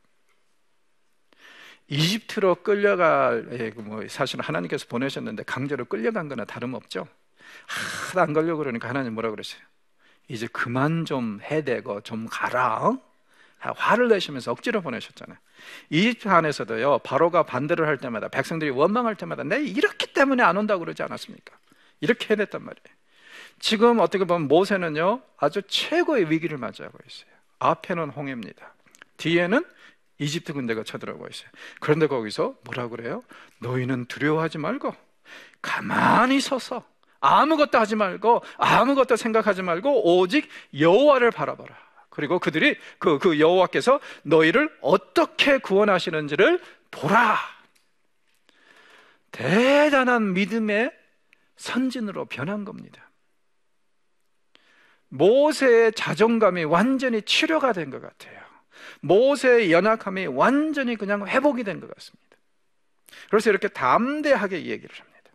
A: 이집트로 끌려갈, 사실은 하나님께서 보내셨는데 강제로 끌려간 거나 다름없죠. 하나도 안 가려고 그러니까 하나님 뭐라고 그랬어요? 이제 그만 좀 해대고 좀 가라. 화를 내시면서 억지로 보내셨잖아요. 이집트 안에서도요, 바로가 반대를 할 때마다, 백성들이 원망할 때마다 내가 이렇기 때문에 안 온다고 그러지 않았습니까? 이렇게 해냈단 말이에요. 지금 어떻게 보면 모세는요, 아주 최고의 위기를 맞이하고 있어요. 앞에는 홍해입니다. 뒤에는 이집트 군대가 쳐들어오고 있어요. 그런데 거기서 뭐라고 그래요? 너희는 두려워하지 말고 가만히 서서 아무것도 하지 말고 아무것도 생각하지 말고 오직 여호와를 바라봐라. 그리고 그들이 그 여호와께서 너희를 어떻게 구원하시는지를 보라. 대단한 믿음의 선진으로 변한 겁니다. 모세의 자존감이 완전히 치료가 된 것 같아요. 모세의 연약함이 완전히 그냥 회복이 된 것 같습니다. 그래서 이렇게 담대하게 얘기를 합니다.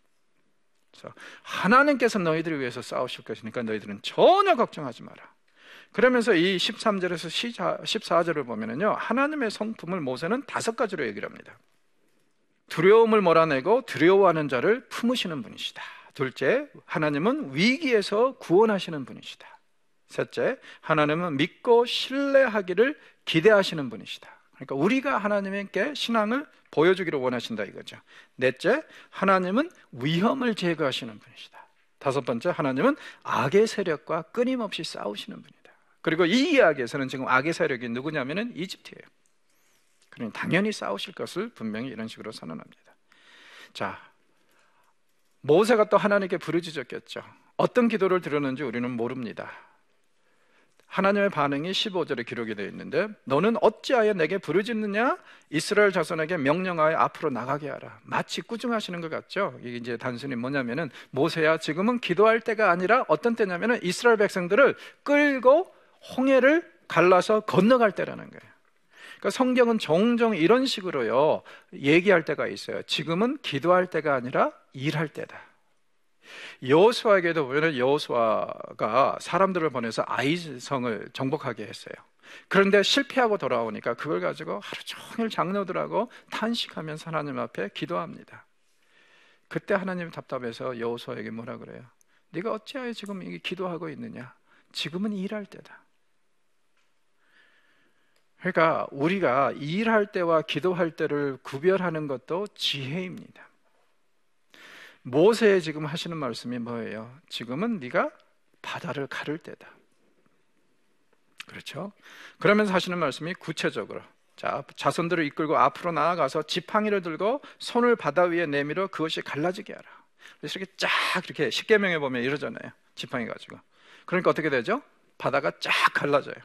A: 그래서 하나님께서 너희들을 위해서 싸우실 것이니까 너희들은 전혀 걱정하지 마라. 그러면서 이 13절에서 14절을 보면은요, 하나님의 성품을 모세는 5가지로 얘기를 합니다. 두려움을 몰아내고 두려워하는 자를 품으시는 분이시다. 둘째, 하나님은 위기에서 구원하시는 분이시다. 셋째, 하나님은 믿고 신뢰하기를 기대하시는 분이시다. 그러니까 우리가 하나님께 신앙을 보여주기를 원하신다 이거죠. 넷째, 하나님은 위험을 제거하시는 분이시다. 다섯 번째, 하나님은 악의 세력과 끊임없이 싸우시는 분이다. 그리고 이 이야기에서는 지금 악의 세력이 누구냐면은 이집트예요. 그러니 당연히 싸우실 것을 분명히 이런 식으로 선언합니다. 자, 모세가 또 하나님께 부르짖었겠죠. 어떤 기도를 드렸는지 우리는 모릅니다. 하나님의 반응이 15절에 기록이 되어 있는데, 너는 어찌하여 내게 부르짖느냐? 이스라엘 자손에게 명령하여 앞으로 나가게 하라. 마치 꾸중하시는 것 같죠? 이게 이제 단순히 뭐냐면은, 모세야, 지금은 기도할 때가 아니라 어떤 때냐면은 이스라엘 백성들을 끌고 홍해를 갈라서 건너갈 때라는 거예요. 그러니까 성경은 종종 이런 식으로요 얘기할 때가 있어요. 지금은 기도할 때가 아니라 일할 때다. 여호수아에게도 보면 여호수아가 사람들을 보내서 아이성을 정복하게 했어요. 그런데 실패하고 돌아오니까 그걸 가지고 하루 종일 장로들하고 탄식하면서 하나님 앞에 기도합니다. 그때 하나님이 답답해서 여호수아에게 뭐라 그래요? 네가 어찌하여 지금 이게 기도하고 있느냐? 지금은 일할 때다. 그러니까 우리가 일할 때와 기도할 때를 구별하는 것도 지혜입니다. 모세에 지금 하시는 말씀이 뭐예요? 지금은 네가 바다를 가를 때다. 그렇죠? 그러면서 하시는 말씀이 구체적으로, 자, 자손들을 이끌고 앞으로 나아가서 지팡이를 들고 손을 바다 위에 내밀어 그것이 갈라지게 하라. 그래서 이렇게 쫙 이렇게 십계명에 보면 이러잖아요. 지팡이 가지고. 그러니까 어떻게 되죠? 바다가 쫙 갈라져요.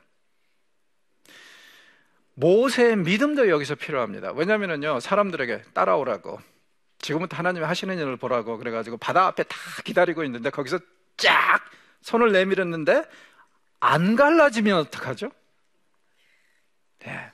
A: 모세의 믿음도 여기서 필요합니다. 왜냐하면요, 사람들에게 따라오라고, 지금부터 하나님이 하시는 일을 보라고 그래가지고 바다 앞에 다 기다리고 있는데 거기서 쫙 손을 내밀었는데 안 갈라지면 어떡하죠? 네.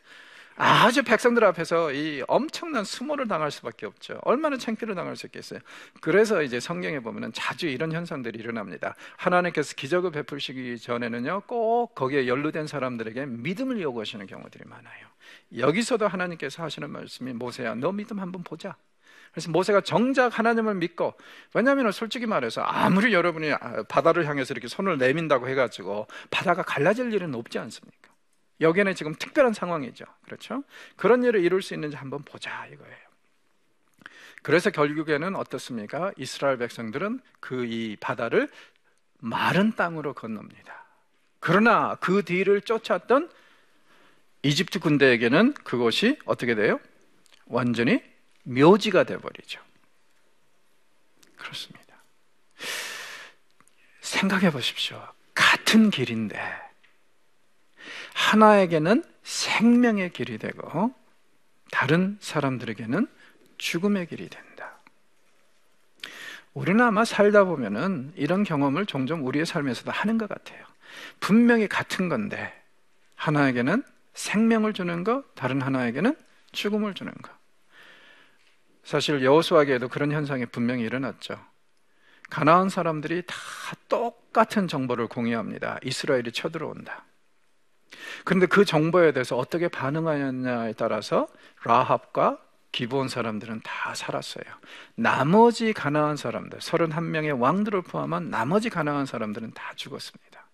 A: 아주 백성들 앞에서 이 엄청난 수모를 당할 수밖에 없죠. 얼마나 창피를 당할 수 있겠어요. 그래서 이제 성경에 보면은 자주 이런 현상들이 일어납니다. 하나님께서 기적을 베푸시기 전에는요, 꼭 거기에 연루된 사람들에게 믿음을 요구하시는 경우들이 많아요. 여기서도 하나님께서 하시는 말씀이, 모세야, 너 믿음 한번 보자. 그래서 모세가 정작 하나님을 믿고, 왜냐하면 솔직히 말해서 아무리 여러분이 바다를 향해서 이렇게 손을 내민다고 해가지고 바다가 갈라질 일은 없지 않습니까? 여기에는 지금 특별한 상황이죠. 그렇죠? 그런 일을 이룰 수 있는지 한번 보자 이거예요. 그래서 결국에는 어떻습니까? 이스라엘 백성들은 이 바다를 마른 땅으로 건넙니다. 그러나 그 뒤를 쫓았던 이집트 군대에게는 그것이 어떻게 돼요? 완전히 묘지가 되어버리죠. 그렇습니다. 생각해 보십시오. 같은 길인데 하나에게는 생명의 길이 되고 다른 사람들에게는 죽음의 길이 된다. 우리는 아마 살다 보면은 이런 경험을 종종 우리의 삶에서도 하는 것 같아요. 분명히 같은 건데 하나에게는 생명을 주는 것, 다른 하나에게는 죽음을 주는 것. 사실 여호수아에게도 그런 현상이 분명히 일어났죠. 가나안 사람들이 다 똑같은 정보를 공유합니다. 이스라엘이 쳐들어온다. 그런데 그 정보에 대해서 어떻게 반응하였냐에 따라서 라합과 기브온 사람들은 다 살았어요. 나머지 가나안 사람들, 31명의 왕들을 포함한 나머지 가나안 사람들은 다 죽었습니다.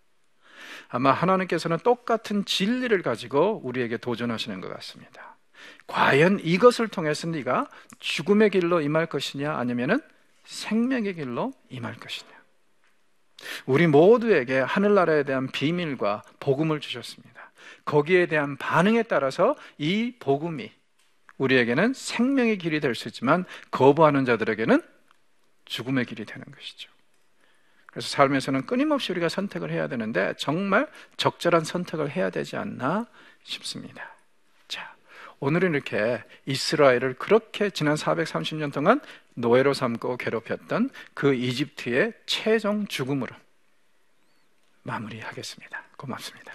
A: 아마 하나님께서는 똑같은 진리를 가지고 우리에게 도전하시는 것 같습니다. 과연 이것을 통해서 네가 죽음의 길로 임할 것이냐, 아니면은 생명의 길로 임할 것이냐. 우리 모두에게 하늘나라에 대한 비밀과 복음을 주셨습니다. 거기에 대한 반응에 따라서 이 복음이 우리에게는 생명의 길이 될 수 있지만 거부하는 자들에게는 죽음의 길이 되는 것이죠. 그래서 삶에서는 끊임없이 우리가 선택을 해야 되는데 정말 적절한 선택을 해야 되지 않나 싶습니다. 자, 오늘은 이렇게 이스라엘을 그렇게 지난 430년 동안 노예로 삼고 괴롭혔던 그 이집트의 최종 죽음으로 마무리하겠습니다. 고맙습니다.